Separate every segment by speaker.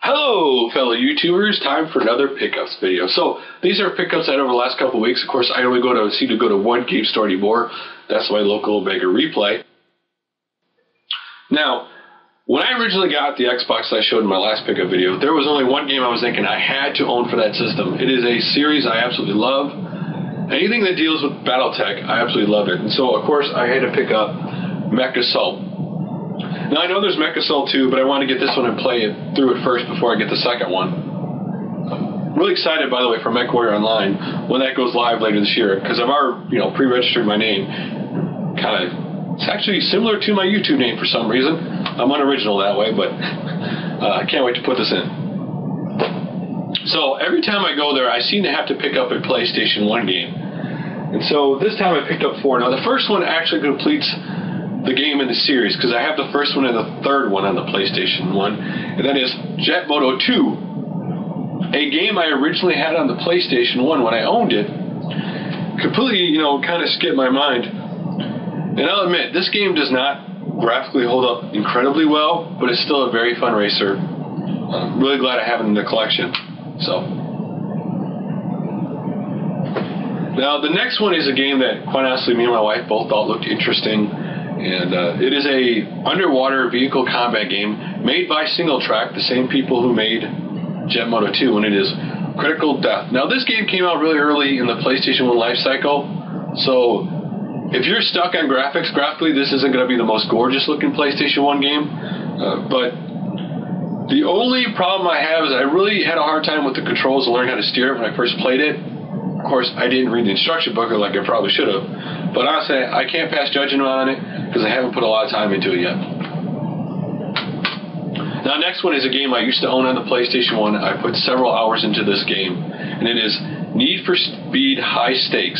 Speaker 1: Hello, fellow YouTubers. Time for another pickups video. So these are pickups I had over the last couple of weeks. Of course, I only seem to go to one game store anymore. That's my local Mega Replay. Now, when I originally got the Xbox that I showed in my last pickup video, there was only one game I was thinking I had to own for that system. It is a series I absolutely love. Anything that deals with Battletech, I absolutely love it. And so, of course, I had to pick up Mech Assault. Now, I know there's Mech Assault 2, but I want to get this one and play it through it first before I get the second one. I'm really excited, by the way, for Mech Warrior Online when that goes live later this year, because I've already, pre-registered my name. It's actually similar to my YouTube name for some reason. I'm unoriginal that way, but I can't wait to put this in. So every time I go there, I seem to have to pick up a PlayStation 1 game. And so this time I picked up 4. Now, the first one actually completes the game in the series, because I have the first one and the third one on the PlayStation 1, and that is Jet Moto 2, a game I originally had on the PlayStation 1 when I owned it. Completely, kind of skipped my mind. And I'll admit, this game does not graphically hold up incredibly well, but it's still a very fun racer. I'm really glad I have it in the collection. So, now the next one is a game that, quite honestly, me and my wife both thought looked interesting. And it is a underwater vehicle combat game made by Single Track, the same people who made Jet Moto 2, and it is Critical Death. Now, this game came out really early in the PlayStation 1 life cycle, so if you're stuck on graphics, graphically this isn't going to be the most gorgeous looking PlayStation 1 game, but the only problem I have is I really had a hard time with the controls and learning how to steer it when I first played it. Of course, I didn't read the instruction booklet like I probably should have, but honestly, I can't pass judgment on it because I haven't put a lot of time into it yet. Now, next one is a game I used to own on the PlayStation 1. I put several hours into this game, and it is Need for Speed High Stakes.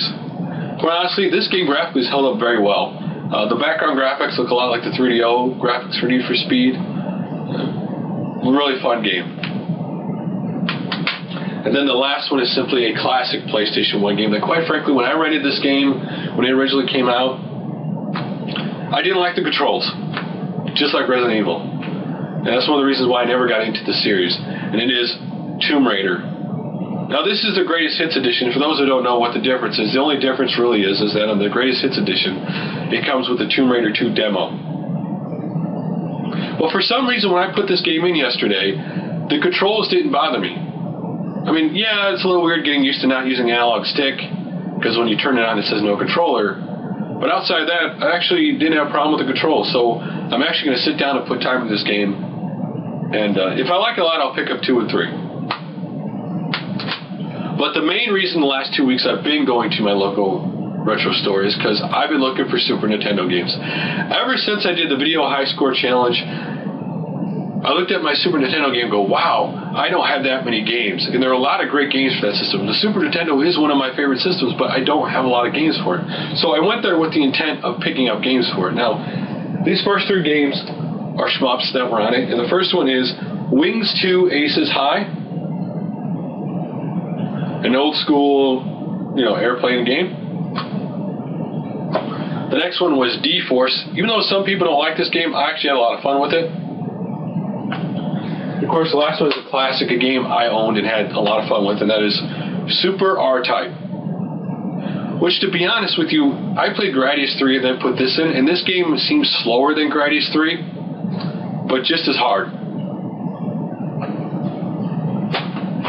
Speaker 1: Quite honestly, this game graphically is held up very well. The background graphics look a lot like the 3DO graphics for Need for Speed. Really fun game. And then the last one is simply a classic PlayStation 1 game that, quite frankly, when I rented this game, when it originally came out, I didn't like the controls, just like Resident Evil. And that's one of the reasons why I never got into the series. And it is Tomb Raider. Now, this is the Greatest Hits Edition. For those who don't know what the difference is, the only difference really is that on the Greatest Hits Edition, it comes with the Tomb Raider 2 demo. Well, for some reason, when I put this game in yesterday, the controls didn't bother me. I mean, yeah, it's a little weird getting used to not using analog stick, because when you turn it on, it says no controller. But outside of that, I actually didn't have a problem with the controls. So I'm actually going to sit down and put time into this game. And if I like it a lot, I'll pick up 2 and 3. But the main reason the last 2 weeks I've been going to my local retro store is because I've been looking for Super Nintendo games. Ever since I did the Video High Score Challenge, I looked at my Super Nintendo game and go, wow, I don't have that many games. And there are a lot of great games for that system. The Super Nintendo is one of my favorite systems, but I don't have a lot of games for it. So I went there with the intent of picking up games for it. Now, these first 3 games are shmups that were on it. And the first one is Wings 2 Aces High. An old school, airplane game. The next one was DForce. Even though some people don't like this game, I actually had a lot of fun with it. Of course, the last one is a classic, a game I owned and had a lot of fun with, and that is Super R-Type. Which, to be honest with you, I played Gradius 3 and then put this in, and this game seems slower than Gradius 3, but just as hard.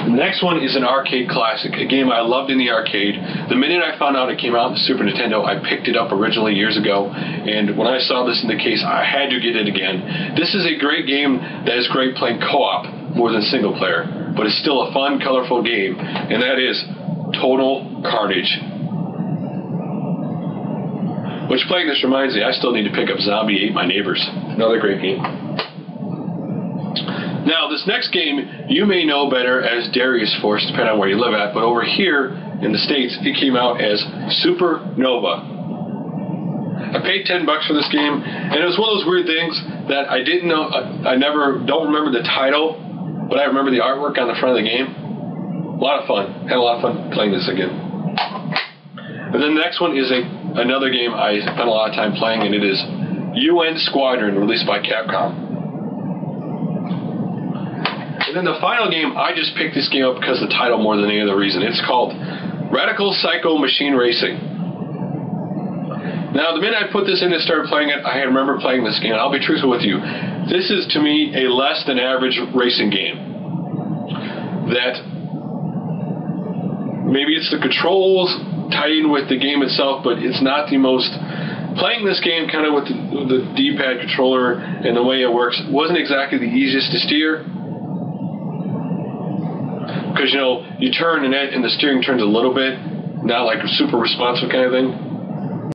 Speaker 1: The next one is an arcade classic, a game I loved in the arcade. The minute I found out it came out on the Super Nintendo, I picked it up originally years ago, and when I saw this in the case, I had to get it again. This is a great game that is great playing co-op more than single player, but it's still a fun, colorful game, and that is Total Carnage. Which, playing this reminds me, I still need to pick up Zombie Ate My Neighbors. Another great game. Now, this next game, you may know better as DForce, depending on where you live at, but over here in the States, it came out as Supernova. I paid $10 for this game, and it was one of those weird things that I didn't know, don't remember the title, but I remember the artwork on the front of the game. A lot of fun. Had a lot of fun playing this again. And then the next one is another game I spent a lot of time playing, and it is Squadron, released by Capcom. And then the final game, I just picked this game up because of the title more than any other reason. It's called Radical Psycho Machine Racing. Now, the minute I put this in and started playing it, I remember playing this game. I'll be truthful with you. This is, to me, a less than average racing game. That maybe it's the controls tied in with the game itself, but it's not the most... Playing this game kind of with the D-pad controller and the way it works wasn't exactly the easiest to steer. Because, you know, you turn and the steering turns a little bit, not like a super responsive kind of thing.